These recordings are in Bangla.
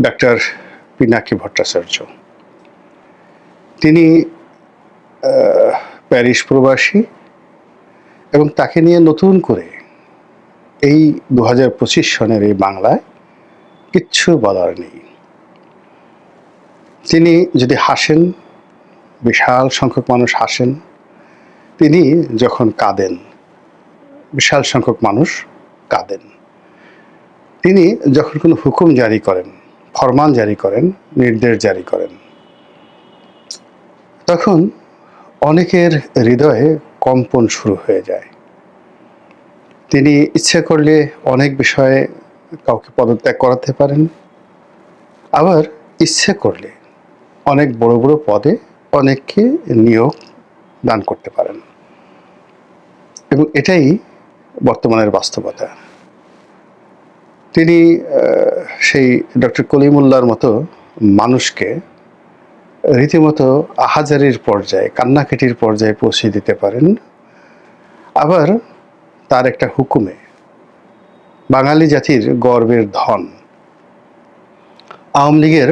ডাক্তার পিনাকি ভট্টাচার্য। তিনি প্যারিস প্রবাসী এবং তাকে নিয়ে নতুন করে এই 2025 সনের এই বাংলায় কিচ্ছু বলার নেই। তিনি যদি হাসেন, বিশাল সংখ্যক মানুষ হাসেন। তিনি যখন কাঁদেন, বিশাল সংখ্যক মানুষ কাঁদেন। তিনি যখন কোনো হুকুম জারি করেন, ফরমান জারি করেন, নির্দেশ জারি করেন, তখন অনেকের হৃদয়ে কম্পন শুরু হয়ে যায়। তিনি ইচ্ছে করলে অনেক বিষয়ে কাউকে পদত্যাগ করাতে পারেন, আবার ইচ্ছে করলে অনেক বড় বড় পদে অনেককে নিয়োগ দান করতে পারেন, এবং এটাই বর্তমানের বাস্তবতা। তিনি সেই ডক্টর কলিমুল্লাহর মতো মানুষকে রীতিমতো আহাজারির পর্যায়ে, কান্নাকাটির পর্যায়ে পৌঁছে দিতে পারেন। আবার তার একটা হুকুমে বাঙালি জাতির গর্বের ধন, আওয়ামী লীগের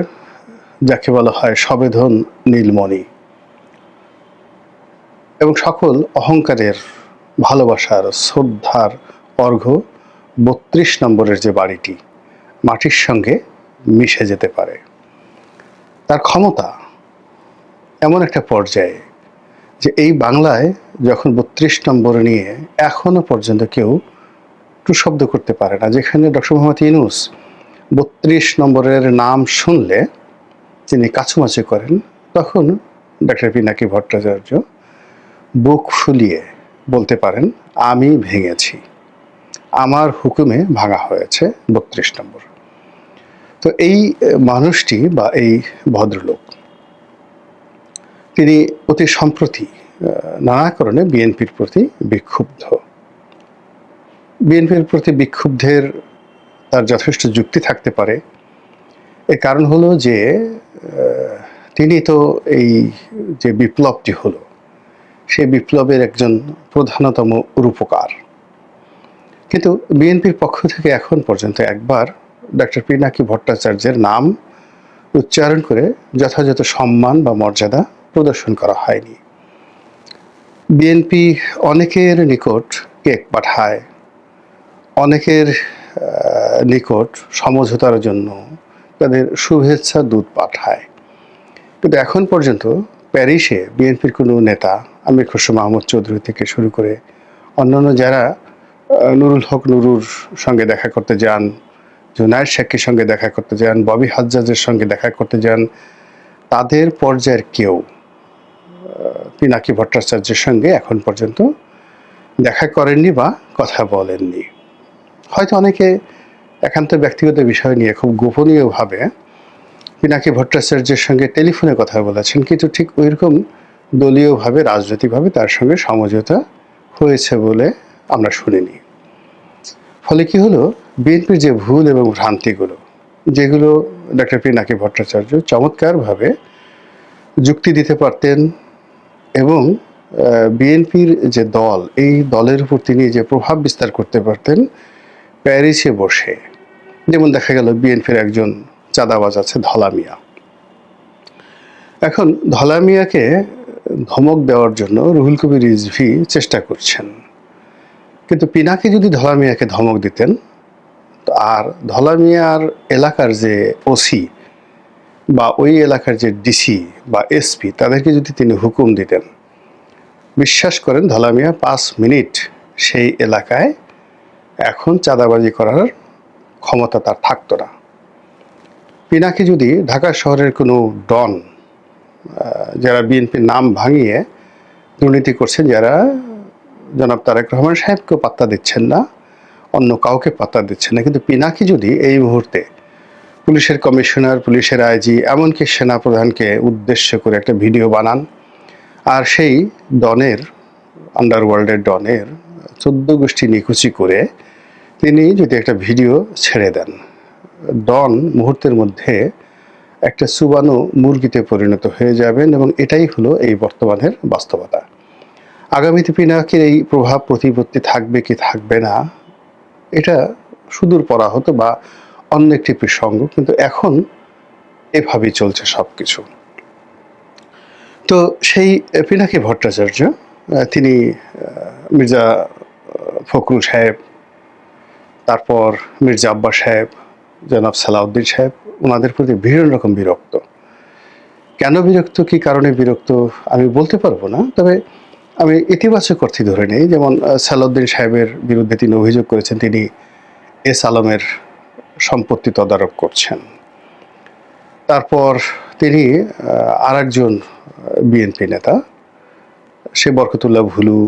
যাকে বলা হয় সবেধন নীলমণি, এবং সকল অহংকারের, ভালোবাসার, শ্রদ্ধার অর্ঘ্য 32 নম্বরের যে বাড়িটি মাটির সঙ্গে মিশে যেতে পারে। তার ক্ষমতা এমন একটা পর্যায়ে যে এই বাংলায় যখন 32 নম্বর নিয়ে এখনো পর্যন্ত কেউ টু শব্দ করতে পারে না, যেখানে ডক্টর মোহাম্মদ ইউনূস 32 নম্বরের নাম শুনলে তিনি কাছুমাছি করেন, তখন ডাক্তার পিনাকি ভট্টাচার্য বুক ফুলিয়ে বলতে পারেন, আমি ভেঙেছি, আমার হুকুমে ভাঙা হয়েছে 32 নম্বর। তো এই মানুষটি বা এই ভদ্রলোক, তিনি অতি সম্প্রতি নানা কারণে বিএনপির প্রতি বিক্ষুব্ধ। বিএনপির প্রতি বিক্ষুব্ধের তার যথেষ্ট যুক্তি থাকতে পারে। এর কারণ হলো যে তিনি তো এই যে বিপ্লবটি হলো, সেই বিপ্লবের একজন প্রধানতম রূপকার। কিন্তু বিএনপির পক্ষ থেকে এখন পর্যন্ত একবার ডক্টর পিনাকি ভট্টাচার্যের নাম উচ্চারণ করে যথাযথ সম্মান বা মর্যাদা প্রদর্শন করা হয়নি। বিএনপি অনেকের নিকট কেক পাঠায়, অনেকের নিকট সমঝোতার জন্য তাদের শুভেচ্ছা দূত পাঠায়, কিন্তু এখন পর্যন্ত প্যারিসে বিএনপির কোনো নেতা, আমির খসরু মাহমুদ চৌধুরী থেকে শুরু করে অন্যান্য যারা নুরুল হক নুরুর সঙ্গে দেখা করতে যান, জুনায়েদ শেখের সঙ্গে দেখা করতে যান, ববি হাজ্জাজের সঙ্গে দেখা করতে যান, তাদের পর্যায়ের কেউ পিনাকি ভট্টাচার্যের সঙ্গে এখন পর্যন্ত দেখা করেননি বা কথা বলেননি। হয়তো অনেকে একান্ত ব্যক্তিগত বিষয় নিয়ে খুব গোপনীয়ভাবে পিনাকি ভট্টাচার্যের সঙ্গে টেলিফোনে কথা বলেছেন, কিন্তু ঠিক ওইরকম দলীয়ভাবে, রাজনৈতিকভাবে তার সঙ্গে সমঝোতা হয়েছে বলে আমরা শুনিনি। ফলে কি হলো, বিএনপির যে ভুল এবং ভ্রান্তিগুলো, যেগুলো ডক্টর পিনাকি ভট্টাচার্য চমৎকারভাবে যুক্তি দিতে পারতেন, এবং বিএনপির যে দল, এই দলের উপর তিনি যে প্রভাব বিস্তার করতে পারতেন প্যারিসে বসে। যেমন দেখা গেল বিএনপির একজন চাঁদাবাজ আছে ধলা মিয়া। এখন ধলা মিয়াকে ধমক দেওয়ার জন্য রুহুল কবির রিজভী চেষ্টা করছেন, কিন্তু পিনাকি যদি ধলা মিয়াকে ধমক দিতেন, আর ধলা মিয়ার এলাকার যে ওসি বা ওই এলাকার যে ডিসি বা এসপি, তাদেরকে যদি তিনি হুকুম দিতেন, বিশ্বাস করেন ধলা মিয়া 5 মিনিট সেই এলাকায় এখন চাঁদাবাজি করার ক্ষমতা তার থাকতো না। পিনাকি যদি ঢাকা শহরের কোনো ডন, যারা বিএনপির নাম ভাঙিয়ে দুর্নীতি করছেন, যারা জনাব তারেক রহমান সাহেবকেও পাত্তা দিচ্ছেন না, অন্য কাউকে পাত্তা দিচ্ছেন না, কিন্তু পিনাকি যদি এই মুহূর্তে পুলিশের কমিশনার, পুলিশের আইজি, এমনকি সেনাপ্রধানকে উদ্দেশ্য করে একটা ভিডিও বানান, আর সেই ডনের, আন্ডারওয়ার্ল্ডের ডনের 14 গোষ্ঠী নিকুচি করে তিনি যদি একটা ভিডিও ছেড়ে দেন, ডন মুহূর্তের মধ্যে একটা চুবানো মুরগিতে পরিণত হয়ে যাবেন, এবং এটাই হলো এই বর্তমানের বাস্তবতা। আগামীতে পিনাকির এই প্রভাব প্রতিপত্তি থাকবে কি থাকবে না, এটা সুদূর পরাহত বা অন্য একটি প্রসঙ্গ, কিন্তু এখন এভাবেই চলছে সব কিছু। তো সেই পিনাকি ভট্টাচার্য তিনি মির্জা ফখরুল সাহেব, তারপর মির্জা আব্বাস সাহেব, জনাব সালাউদ্দিন সাহেব, ওনাদের প্রতি ভীষণ রকম বিরক্ত। কেন বিরক্ত, কি কারণে বিরক্ত আমি বলতে পারবো না, তবে আমি ইতিবাচক অর্থে ধরে নেই। যেমন সালাউদ্দিন সাহেবের বিরুদ্ধে তিনি অভিযোগ করেছেন তিনি এস আলমের সম্পত্তি তদারক করছেন। তারপর তিনি আর একজন বিএনপি নেতা সে বরকতুল্লাহ ভুলু,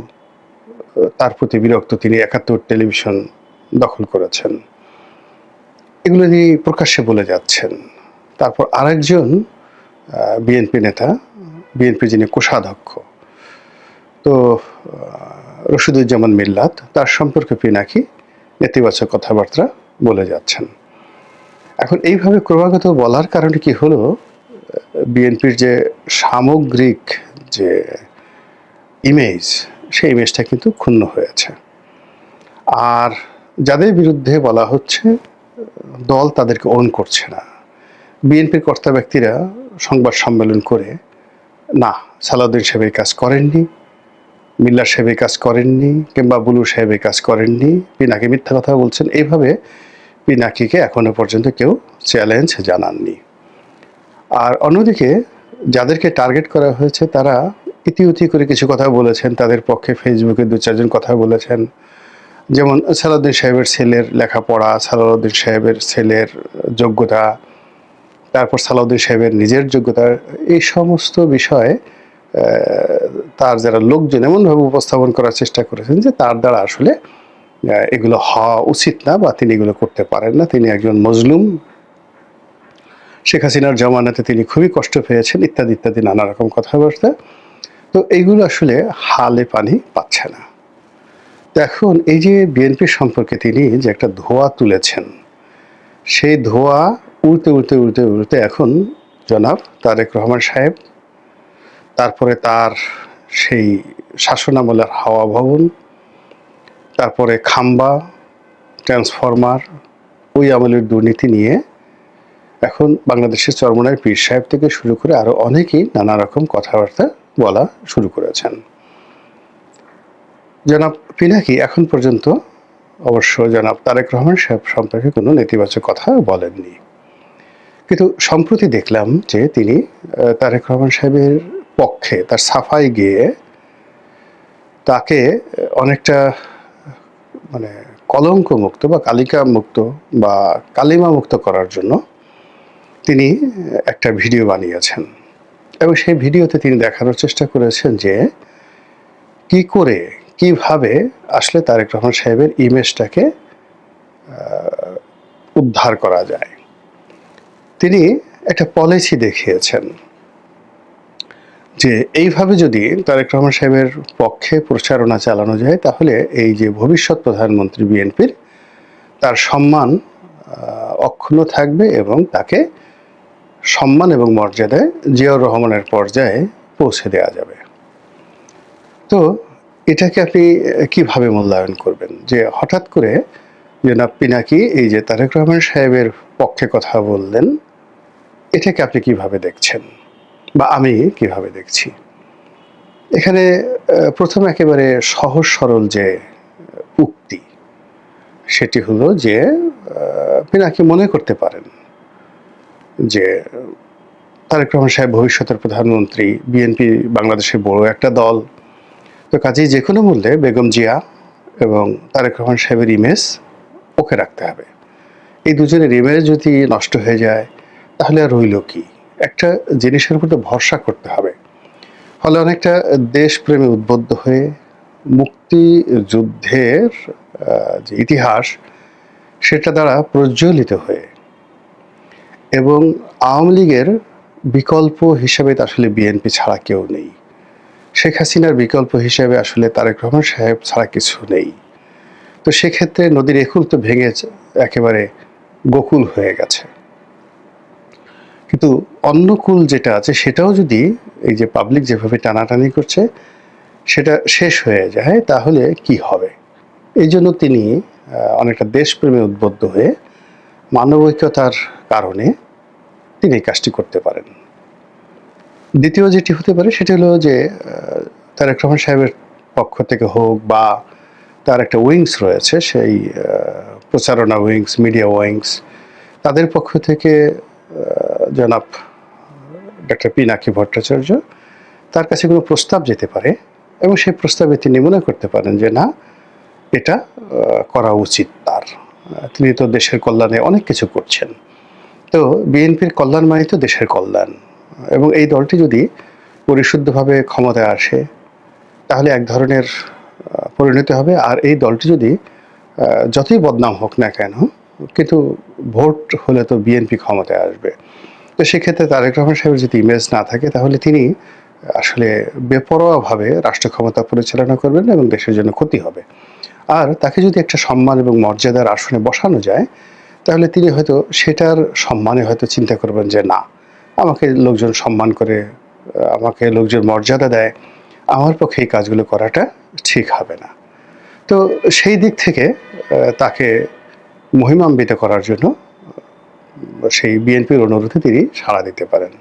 তার প্রতি বিরক্ত, তিনি ৭১ টেলিভিশন দখল করেছেন, এগুলো নিয়ে প্রকাশ্যে বলে যাচ্ছেন। তারপর আরেকজন বিএনপি নেতা, বিএনপি যিনি কোষাধ্যক্ষ, তো রশিদুজ্জামান মিল্লাত, তার সম্পর্কে পিনাকি নেতিবাচক কথাবার্তা বলে যাচ্ছেন। এখন এইভাবে ক্রমাগত বলার কারণে কি হলো, বিএনপির যে সামগ্রিক যে ইমেজ, সেই ইমেজটা কিন্তু ক্ষুণ্ণ হয়েছে। আর যাদের বিরুদ্ধে বলা হচ্ছে দল তাদেরকে ওন করছে না। বিএনপির কর্তা ব্যক্তিরা সংবাদ সম্মেলন করে না, সালাউদ্দিন সাহেব এই কাজ করেননি, মিল্লার সাহেব এই কাজ করেননি, কিংবা বুলু সাহেব এই কাজ করেননি, পিনাকি মিথ্যা কথা বলছেন, এইভাবে পিনাকিকে এখনো পর্যন্ত কেউ চ্যালেঞ্জ জানাননি। আর অন্যদিকে যাদেরকে টার্গেট করা হয়েছে তারা ইতিউতি করে কিছু কথা বলেছেন, তাদের পক্ষে ফেসবুকে ২-৪ জন কথা বলেছেন। যেমন সালাউদ্দিন সাহেবের ছেলের লেখাপড়া, সালাউদ্দিন সাহেবের ছেলের যোগ্যতা, তারপর সালাউদ্দিন সাহেবের নিজের যোগ্যতা, এই সমস্ত বিষয়ে তার যারা লোকজন এমনভাবে উপস্থাপন করার চেষ্টা করেছেন যে তার দ্বারা আসলে এগুলো হওয়া উচিত না, বা তিনি এগুলো করতে পারেন না, তিনি একজন মজলুম, শেখ হাসিনার জমানাতে তিনি খুবই কষ্ট পেয়েছেন, ইত্যাদি ইত্যাদি নানা রকম কথাবার্তা। তো এইগুলো আসলে হালে পানি পাচ্ছে না। তো এখন এই যে বিএনপির সম্পর্কে তিনি যে একটা ধোঁয়া তুলেছেন, সেই ধোঁয়া উড়তে উড়তে উড়তে উড়তে এখন জনাব তারেক রহমান সাহেব, তারপরে তার সেই শাসনামলের হাওয়া ভবন, তারপরে খাম্বা, ট্রান্সফরমার, ওই আমলের দুর্নীতি নিয়ে এখন বাংলাদেশের চরমোনাই পীর সাহেব থেকে শুরু করে আরও অনেকেই নানা রকম কথাবার্তা বলা শুরু করেছেন। জনাব পিনাকি এখন পর্যন্ত অবশ্য জনাব তারেক রহমান সাহেব সম্পর্কে কোনো নেতিবাচক কথা বলেননি, কিন্তু সম্প্রতি দেখলাম যে তিনি তারেক রহমান সাহেবের পক্ষে তার সাফাই গিয়ে তাকে অনেকটা মানে কলঙ্ক মুক্ত বা কালিকা মুক্ত বা কালিমা মুক্ত করার জন্য তিনি একটা ভিডিও বানিয়েছেন, এবং সেই ভিডিওতে তিনি দেখানোর চেষ্টা করেছেন যে কি করে কিভাবে আসলে তারেক রহমান সাহেবের ইমেজটাকে উদ্ধার করা যায়। তিনি একটা পলিসি দেখিয়েছেন যে এইভাবে যদি তারেক রহমান সাহেবের পক্ষে প্রচারণা চালানো যায় তাহলে এই যে ভবিষ্যৎ প্রধানমন্ত্রী বিএনপির, তার সম্মান অক্ষুণ্ণ থাকবে এবং তাকে সম্মান এবং মর্যাদায় জিয়াউর রহমানের পর্যায়ে পৌঁছে দেওয়া যাবে। তো এটাকে আপনি কিভাবে মূল্যায়ন করবেন যে হঠাৎ করে জনাব পিনাকি এই যে তারেক রহমান সাহেবের পক্ষে কথা বললেন, এটাকে আপনি কিভাবে দেখছেন বা আমি কিভাবে দেখছি? এখানে প্রথম একেবারে সহজ সরল যে উক্তি, সেটি হলো যে পিনাকি মনে করতে পারেন যে তারেক রহমান সাহেব ভবিষ্যতের প্রধানমন্ত্রী, বিএনপি বাংলাদেশের বড় একটা দল, তো কাজেই যে কোনো মূল্যে বেগম জিয়া এবং তারেক রহমান সাহেবের ইমেজ ওকে রাখতে হবে। এই দুজনের ইমেজ যদি নষ্ট হয়ে যায় তাহলে আর রইল কি? একটা জিনিসের উপর তো ভরসা করতে হবে। ফলে অনেকটা দেশপ্রেমে উদ্বুদ্ধ হয়ে মুক্তিযুদ্ধের যে ইতিহাস সেটা দ্বারা প্রজ্বলিত হয়ে, এবং আওয়ামী লীগের বিকল্প হিসেবে তো আসলে বিএনপি ছাড়া কেউ নেই, শেখ হাসিনার বিকল্প হিসেবে আসলে তারেক রহমান সাহেব ছাড়া কিছু নেই। তো সেক্ষেত্রে নদীর একুল তো ভেঙে একেবারে গোকুল হয়ে গেছে, কিন্তু অন্য কুল যেটা আছে সেটাও যদি এই যে পাবলিক যেভাবে টানাটানি করছে সেটা শেষ হয়ে যায় তাহলে কি হবে? এই জন্য তিনি অনেকটা দেশপ্রেমে উদ্বুদ্ধ হয়ে মানবিকতার কারণে তিনি এই কাজটি করতে পারেন। দ্বিতীয় যেটি হতে পারে সেটি হলো যে তারেক রহমান সাহেবের পক্ষ থেকে হোক বা তার একটা উইংস রয়েছে, সেই প্রচারণা উইংস, মিডিয়া উইংস, তাদের পক্ষ থেকে জনাব ডক্টর পিনাকি ভট্টাচার্য তার কাছে কোনো প্রস্তাব যেতে পারে এবং সেই প্রস্তাবে তিনি মনে করতে পারেন যে না, এটা করা উচিত তার। তিনি তো দেশের কল্যাণে অনেক কিছু করছেন। তো বিএনপির কল্যাণ মানে তো দেশের কল্যাণ, এবং এই দলটি যদি পরিশুদ্ধভাবে ক্ষমতায় আসে তাহলে এক ধরনের পরিণতি হবে। আর এই দলটি যদি যতই বদনাম হোক না কেন, কিন্তু ভোট হলে তো বিএনপি ক্ষমতায় আসবে। তো সেক্ষেত্রে তারেক রহমান সাহেবের যদি ইমেজ না থাকে তাহলে তিনি আসলে বেপরোয়াভাবে রাষ্ট্র ক্ষমতা পরিচালনা করবেন এবং দেশের জন্য ক্ষতি হবে। আর তাকে যদি একটা সম্মান এবং মর্যাদার আসনে বসানো যায় তাহলে তিনি হয়তো সেটার সম্মানে হয়তো চিন্তা করবেন যে না, আমাকে লোকজন সম্মান করে, আমাকে লোকজন মর্যাদা দেয়, আমার পক্ষে এই কাজগুলো করাটা ঠিক হবে না। তো সেই দিক থেকে তাকে মহিমান্বিত করার জন্য সেই বিএনপির অনুরোধে তিনি সাড়া দিতে পারেন।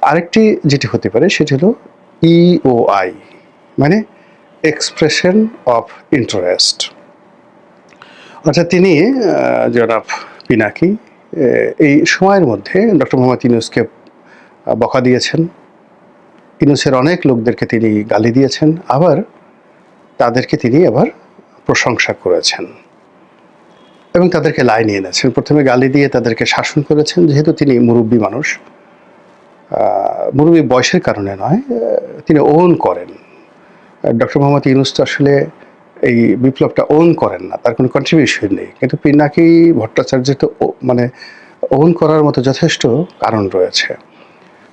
আরেকটি যেটি হতে পারে সেটি হলো ইওআই, মানে এক্সপ্রেশন অফ ইন্টারেস্ট। অর্থাৎ তিনি জনাব পিনাকি এই সময়ের মধ্যে ডক্টর মোহাম্মদ ইউনূসকে বকা দিয়েছেন, ইউনূসের অনেক লোকদেরকে তিনি গালি দিয়েছেন, আবার তাদেরকে তিনি আবার প্রশংসা করেছেন এবং তাদেরকে লাইনে এনেছেন। প্রথমে গালি দিয়ে তাদেরকে শাসন করেছেন, যেহেতু তিনি মুরব্বী মানুষ, মুরব্বী বয়সের কারণে নয়, তিনি ওন করেন। ডক্টর মোহাম্মদ ইউনূস তো আসলে এই বিপ্লবটা ওন করেন না, তার কোনো কন্ট্রিবিউশন নেই, কিন্তু পিনাকি ভট্টাচার্য তো মানে ওন করার মতো যথেষ্ট কারণ রয়েছে।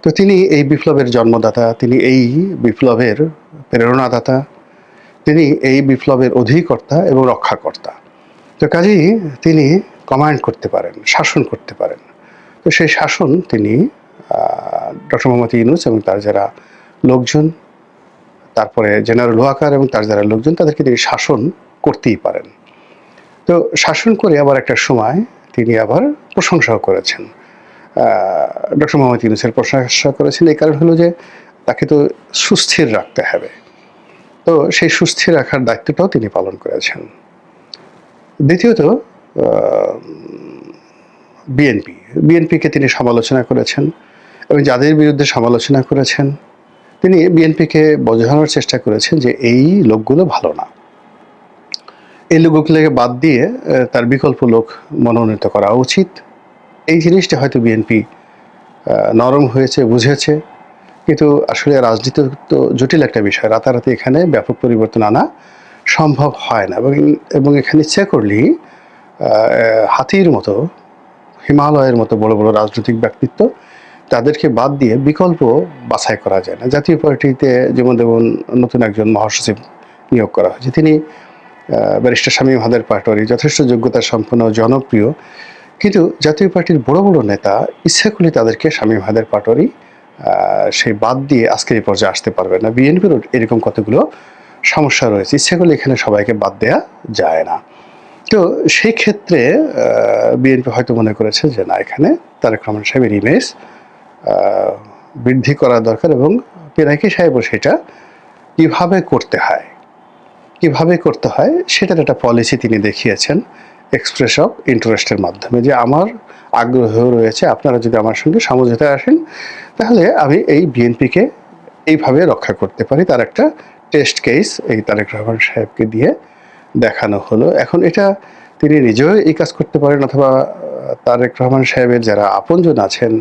তো তিনি এই বিপ্লবের জন্মদাতা, তিনি এই বিপ্লবের প্রেরণাদাতা, তিনি এই বিপ্লবের অধিকর্তা এবং রক্ষাকর্তা। তো কাজেই তিনি কমান্ড করতে পারেন, শাসন করতে পারেন। তো সেই শাসন তিনি ডক্টর মোহাম্মদ ইউনূস এবং তার যারা লোকজন, তারপরে জেনারেল ওয়াকার এবং তার যারা লোকজন, তাদেরকে তিনি শাসন করতেই পারেন। তো শাসন করে আবার একটা সময় তিনি আবার প্রশংসাও করেছেন। ডক্টর মোহাম্মদ ইউনূসের প্রশংসা করেছেন, এই কারণ হলো যে তাকে তো সুস্থির রাখতে হবে। তো সেই সুস্থির রাখার দায়িত্বটাও তিনি পালন করেছেন। দ্বিতীয়ত বিএনপিকে তিনি সমালোচনা করেছেন এবং যাদের বিরুদ্ধে সমালোচনা করেছেন তিনি বিএনপিকে বোঝানোর চেষ্টা করেছেন যে এই লোকগুলো ভালো না, এই লোকগুলোকে বাদ দিয়ে তার বিকল্প লোক মনোনীত করা উচিত। এই জিনিসটা হয়তো বিএনপি নরম হয়েছে, বুঝেছে, কিন্তু আসলে রাজনীতি তো জটিল একটা বিষয়, রাতারাতি এখানে ব্যাপক পরিবর্তন আনা সম্ভব হয় না। এবং এখানে ইচ্ছে করলেই হাতির মতো, হিমালয়ের মতো বড় বড় রাজনৈতিক ব্যক্তিত্ব, তাদেরকে বাদ দিয়ে বিকল্প বাছাই করা যায় না। জাতীয় পার্টিতে যেমন নতুন একজন মহাসচিব নিয়োগ করা হয়েছে, তিনি ব্যারিস্টার শামীম হায়দার পাটোয়ারি, যথেষ্ট যোগ্যতা সম্পন্ন, জনপ্রিয়, কিন্তু জাতীয় পার্টির বড় বড় নেতা ইচ্ছা করলে তাদেরকে শামীম হায়দার পাটোয়ারি সেই বাদ দিয়ে আজকের এই পর্যায়ে আসতে পারবে না। বিএনপিরও এরকম কতগুলো সমস্যা রয়েছে, ইচ্ছা করলে এখানে সবাইকে বাদ দেওয়া যায় না। তো সেই ক্ষেত্রে বিএনপি হয়তো মনে করেছে যে না, এখানে তারেক রহমান সাহেবের ইমেজ বৃদ্ধি করা দরকার এবং পিনাকি সাহেবও সেটা কিভাবে করতে হয় সেটার একটা পলিসি তিনি দেখিয়েছেন এক্সপ্রেস অফ ইন্টারেস্টের মাধ্যমে, যে আমার আগ্রহ রয়েছে, আপনারা যদি আমার সঙ্গে সমঝোতায় আসেন তাহলে আমি এই বিএনপিকে এইভাবে রক্ষা করতে পারি। তার একটা টেস্ট কেস এই তারেক রহমান সাহেবকে দিয়ে দেখানো হলো। এখন এটা তিনি নিজেও এই কাজ করতে পারেন, অথবা তারেক রহমান সাহেবের যারা আপনজন আছেন,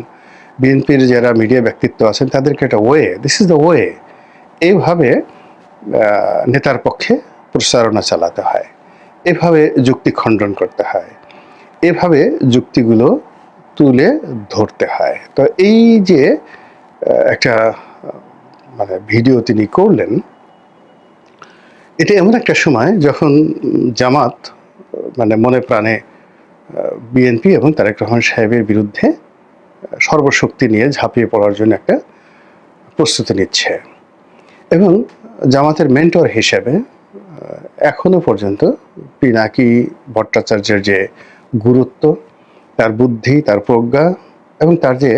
বিএনপির যারা মিডিয়া ব্যক্তিত্ব আছেন, তাদেরকে একটা দিস ইজ দ্য ওয়ে, এইভাবে নেতার পক্ষে প্রচারণা চালাতে হয়, এভাবে যুক্তি খণ্ডন করতে হয়, এভাবে যুক্তিগুলো তুলে ধরতে হয়। তো এই যে একটা মানে ভিডিও তিনি করলেন, এটা এমন একটা সময় যখন জামাত মানে মনে প্রাণে বিএনপি এবং তারেক রহমান সাহেবের বিরুদ্ধে সর্বশক্তি নিয়ে ঝাঁপিয়ে পড়ার জন্য একটা প্রস্তুতি নিচ্ছে, এবং জামাতের মেন্টর হিসেবে এখনো পর্যন্ত পিনাকি ভট্টাচার্যের যে গুরুত্ব, তার বুদ্ধি, তার প্রজ্ঞা, এবং তার যে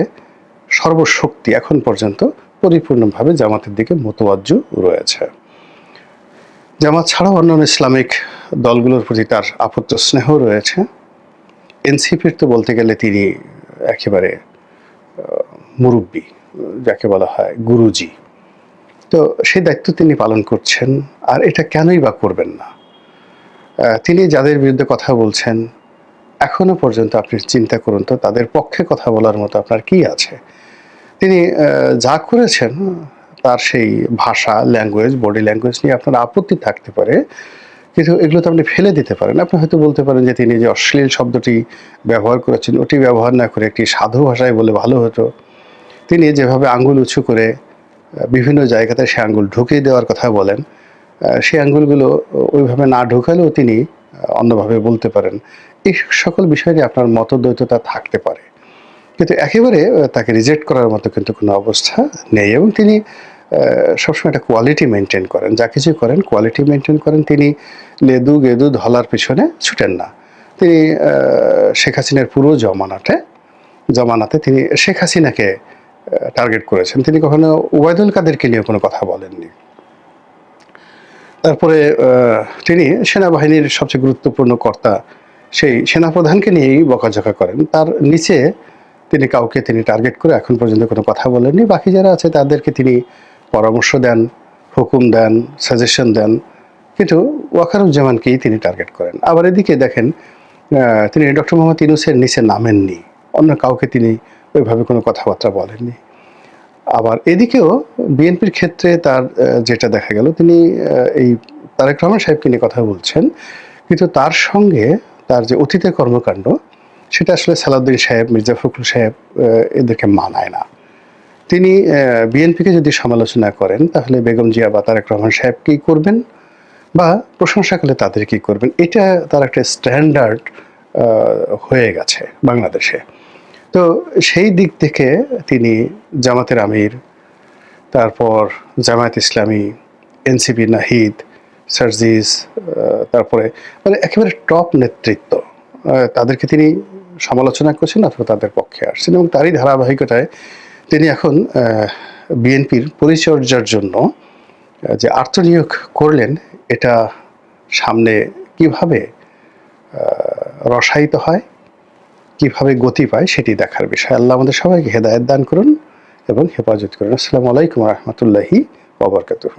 সর্বশক্তি এখন পর্যন্ত পরিপূর্ণভাবে জামাতের দিকে মোতওয়াজ্জু রয়েছে। জামাত ছাড়াও অন্যান্য ইসলামিক দলগুলোর প্রতি তার আপত্ত স্নেহ রয়েছে। এনসিপির তো বলতে গেলে তিনি একেবারে মুরব্বী, যাকে বলা হয় গুরুজি। তো সেই দায়িত্ব তিনি পালন করছেন, আর এটা কেনই বা করবেন না? তিনি যাদের বিরুদ্ধে কথা বলছেন, এখনো পর্যন্ত আপনি চিন্তা করুন তো তাদের পক্ষে কথা বলার মতো আপনার কি আছে? তিনি যা করেছেন তার সেই ভাষা, ল্যাঙ্গুয়েজ, বডি ল্যাঙ্গুয়েজ নিয়ে আপনার আপত্তি থাকতে পারে, কিন্তু এগুলো তো আপনি ফেলে দিতে পারেন। আপনি হয়তো বলতে পারেন যে তিনি যে অশ্লীল শব্দটি ব্যবহার করেছেন ওটি ব্যবহার না করে একটি সাধু ভাষায় বলে ভালো হতো। তিনি যেভাবে আঙ্গুল উঁচু করে বিভিন্ন জায়গাতে সে আঙ্গুল ঢুকিয়ে দেওয়ার কথা বলেন, সেই আঙ্গুলগুলো ওইভাবে না ঢোকালেও তিনি অন্যভাবে বলতে পারেন। এই সকল বিষয় নিয়ে আপনার মতদ্বৈততা থাকতে পারে, কিন্তু একেবারে তাকে রিজেক্ট করার মতো কিন্তু কোনো অবস্থা নেই। এবং তিনি সবসময় একটা কোয়ালিটি মেনটেন করেন, যা কিছু করেন কোয়ালিটি মেনটেন করেন। তিনি লেদু গেদু ধলার পিছনে ছুটেন না। তিনি শেখ হাসিনার পুরো জমানাতে তিনি শেখ হাসিনাকে টার্গেট করেছেন। তিনি কখনো ওবায়দুল কাদেরকে নিয়ে কোনো কথা বলেননি। তারপরে তিনি সেনাবাহিনীর সবচেয়ে গুরুত্বপূর্ণ কর্তা সেই সেনাপ্রধানকে নিয়েই বকাঝকা করেন। তার নিচে তিনি কাউকে তিনি টার্গেট করে এখন পর্যন্ত কোনো কথা বলেননি। বাকি যারা আছে তাদেরকে তিনি পরামর্শ দেন, হুকুম দেন, সাজেশন দেন, কিন্তু ওয়াকারুজ্জামানকেই তিনি টার্গেট করেন। আবার এদিকে দেখেন, তিনি ডক্টর মোহাম্মদ ইউনূসের নিচে নামেননি, অন্য কাউকে তিনি ওইভাবে কোনো কথাবার্তা বলেননি। আবার এদিকেও বিএনপির ক্ষেত্রে তার যেটা দেখা গেল, তিনি এই তারেক রহমান সাহেবকে নিয়ে কথা বলছেন, কিন্তু তার সঙ্গে তার যে অতীতের কর্মকাণ্ড সেটা আসলে সালাউদ্দিন সাহেব, মির্জা ফখরুল সাহেব এদেরকে মানায় না। তিনি বিএনপিকে যদি সমালোচনা করেন তাহলে বেগম জিয়া বা তারেক রহমান সাহেব কী করবেন, বা প্রশংসা করলে তাদের কী করবেন, এটা তার একটা স্ট্যান্ডার্ড হয়ে গেছে বাংলাদেশে। তো সেই দিক থেকে তিনি জামাতের আমির, তারপর জামায়াত ইসলামী, এনসিপি নাহিদ, সার্জিস, তারপরে মানে একেবারে টপ নেতৃত্ব, তাদেরকে তিনি সমালোচনা করছেন অথবা তাদের পক্ষে আসছেন। এবং তারই ধারাবাহিকতায় তিনি এখন বিএনপির পরিচর্যার জন্য যে আত্মনিয়োগ করলেন, এটা সামনে কিভাবে রসায়িত হয়, কিভাবে গতি পায়, সেটি দেখার বিষয়। আল্লাহ আমাদের সবাইকে হেদায়েত দান করুন এবং হেফাজত করুন। আসসালামু আলাইকুম ওয়া রাহমাতুল্লাহি ওয়া বারাকাতুহু।